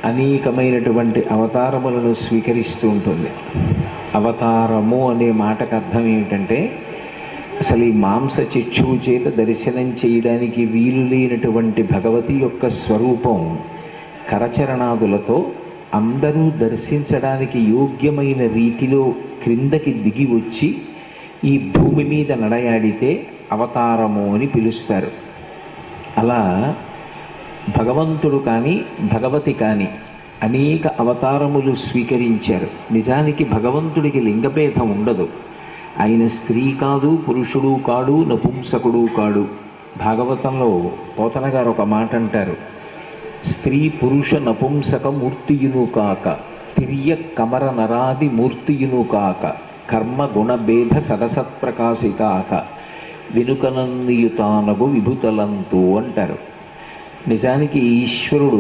అనేకమైనటువంటి అవతారములను స్వీకరిస్తూ ఉంటుంది. అవతారము అనే మాటకు అర్థం ఏమిటంటే, అసలు ఈ మాంస చక్షువు చేత దర్శనం చేయడానికి వీలు లేనటువంటి భగవతి యొక్క స్వరూపం కరచరణాదులతో అందరూ దర్శించడానికి యోగ్యమైన రీతిలో క్రిందకి దిగి వచ్చి ఈ భూమి మీద నడయాడితే అవతారము అని పిలుస్తారు. అలా భగవంతుడు కానీ భగవతి కానీ అనేక అవతారములు స్వీకరించారు. నిజానికి భగవంతుడికి లింగభేదం ఉండదు. ఆయన స్త్రీ కాదు, పురుషుడు కాడు, నపుంసకుడు కాడు. భాగవతంలో పోతన గారు ఒక మాట అంటారు, స్త్రీ పురుష నపుంసక మూర్తియును కాక, తిర్య కమర నరాది మూర్తియును కాక, కర్మ గుణభేద సదసత్ప్రకాశితాక, వెనుకనందియుతానగు విభుతలంతు అంటారు. నిజానికి ఈశ్వరుడు